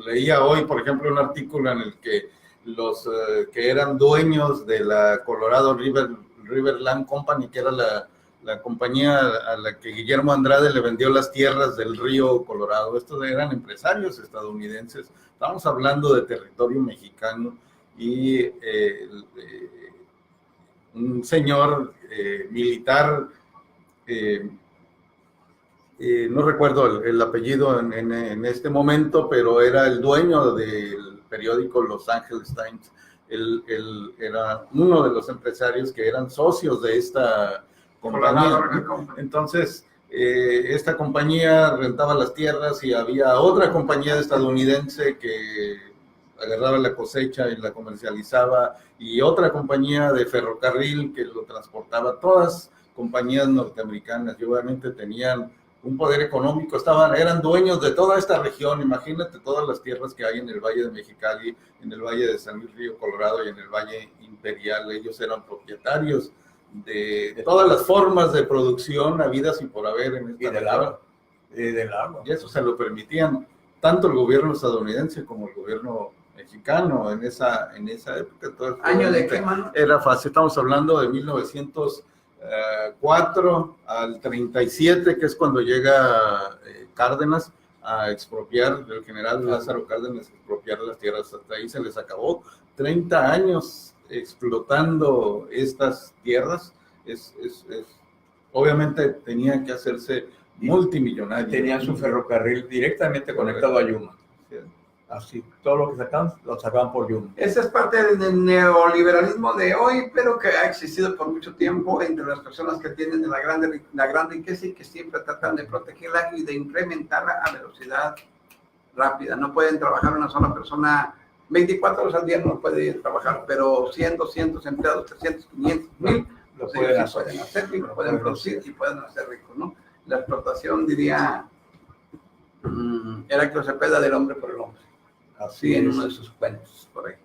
leía hoy, por ejemplo, un artículo en el que los que eran dueños de la Colorado Riverland Company, que era la compañía a la que Guillermo Andrade le vendió las tierras del río Colorado. Estos eran empresarios estadounidenses. Estamos hablando de territorio mexicano y un señor militar, no recuerdo el apellido en este momento, pero era el dueño del periódico Los Angeles Times. Él era uno de los empresarios que eran socios de esta compañía. Entonces, esta compañía rentaba las tierras y había otra compañía estadounidense que agarraba la cosecha y la comercializaba, y otra compañía de ferrocarril que lo transportaba. Todas compañías norteamericanas y obviamente tenían un poder económico, eran dueños de toda esta región. Imagínate todas las tierras que hay en el Valle de Mexicali, en el Valle de San Luis Río Colorado y en el Valle Imperial. Ellos eran propietarios de todas las formas de producción habidas y por haber en esta región. Del agua. Y eso se lo permitían tanto el gobierno estadounidense como el gobierno mexicano en esa época. Entonces, ¿Año de qué, mano? Era fácil, estamos hablando de 1904 al 37, que es cuando llega Cárdenas a expropiar, el general Lázaro Cárdenas, expropiar las tierras. Hasta ahí se les acabó. 30 años explotando estas tierras. Obviamente tenían que hacerse multimillonarios. Tenían su ferrocarril directamente conectado a Yuma. Sí. Así, todo lo que sacaban, lo sacaban por Yuma. Esa es parte del neoliberalismo de hoy, pero que ha existido por mucho tiempo entre las personas que tienen la gran riqueza y que siempre tratan de protegerla y de incrementarla a velocidad rápida. No pueden trabajar una sola persona 24 horas al día, no puede ir a trabajar, pero 100, 200 empleados, 300, 500, 1000, Lo pueden hacer. pueden hacer y lo pueden producir y pueden hacer ricos, ¿no? La explotación, diría Heráclito Cepeda, del hombre por el hombre. Así en uno de sus cuentos, por ahí.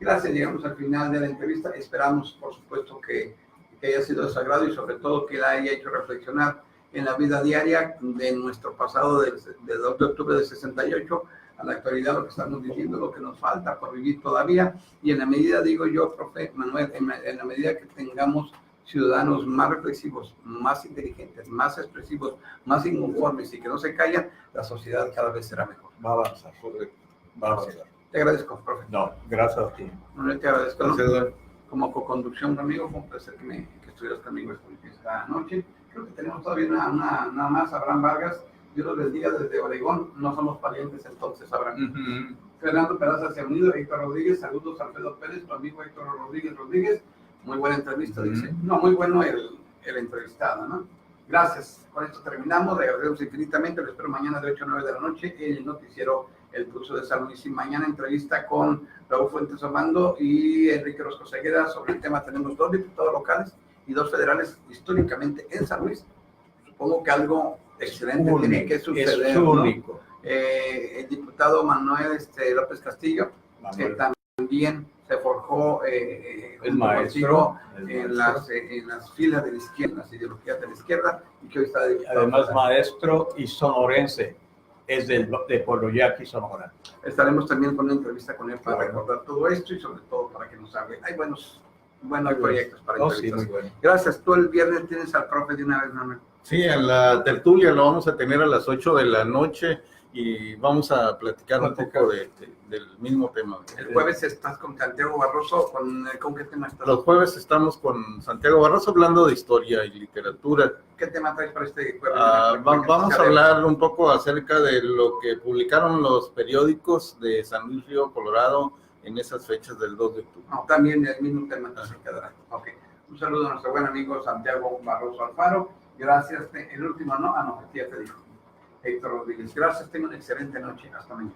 Gracias, llegamos al final de la entrevista. Esperamos, por supuesto, que haya sido de su agrado y sobre todo que la haya hecho reflexionar en la vida diaria de nuestro pasado del 2 de octubre de 68 a la actualidad, lo que estamos viviendo, lo que nos falta por vivir todavía. Y en la medida, digo yo, profe Manuel, en la medida que tengamos ciudadanos más reflexivos, más inteligentes, más expresivos, más inconformes y que no se callan, la sociedad cada vez será mejor. Va a avanzar. Va a avanzar. Te agradezco, profe. No, gracias a ti. No, te agradezco. Gracias, ¿no? Como co-conducción conmigo, fue un placer que estuvieras conmigo esta noche. Creo que tenemos todavía nada más. Abraham Vargas, Dios los bendiga desde Oregón. No somos parientes entonces, Abraham. Fernando Peraza se ha unido. Héctor Rodríguez, saludos a Alfredo Pérez, tu amigo Héctor Rodríguez. Muy buena entrevista, dice. No, muy bueno el entrevistado, ¿no? Gracias. Con esto terminamos. Le agradecemos infinitamente. Lo espero mañana de 8 a 9 de la noche en el noticiero El Pulso de San Luis. Y mañana entrevista con Raúl Fuentes Omando y Enrique Rosco Ceguera sobre el tema. Tenemos 2 diputados locales y 2 federales históricamente en San Luis. Supongo que algo excelente tiene que suceder. Es único. ¿No? El diputado Manuel López Castillo, que también se forjó el maestro en las filas de la izquierda, en las ideologías de la izquierda, y que hoy está diputado. Además, maestro y sonorense, es de Poloyaki, Sonora. Estaremos también con una entrevista con él para recordar todo esto y sobre todo para que nos hable. Hay buenos proyectos para entrevistas. Sí, muy bueno. Gracias. Tú el viernes tienes al profe de una vez, Manuel. Sí, en la tertulia lo vamos a tener a las 8 de la noche y vamos a platicar un poco del mismo tema. El jueves estás con Santiago Barroso. ¿Con qué tema estás? Los jueves estamos con Santiago Barroso hablando de historia y literatura. ¿Qué tema traes para este jueves? Vamos a hablar un poco acerca de lo que publicaron los periódicos de San Luis Río Colorado en esas fechas del 2 de octubre. No, también el mismo tema se quedará. Okay. Un saludo a nuestro buen amigo Santiago Barroso Alfaro. Gracias. El último, ¿no? Ah, no, ya te dijo. Héctor Rodríguez. Gracias. Tengan una excelente noche. Hasta mañana.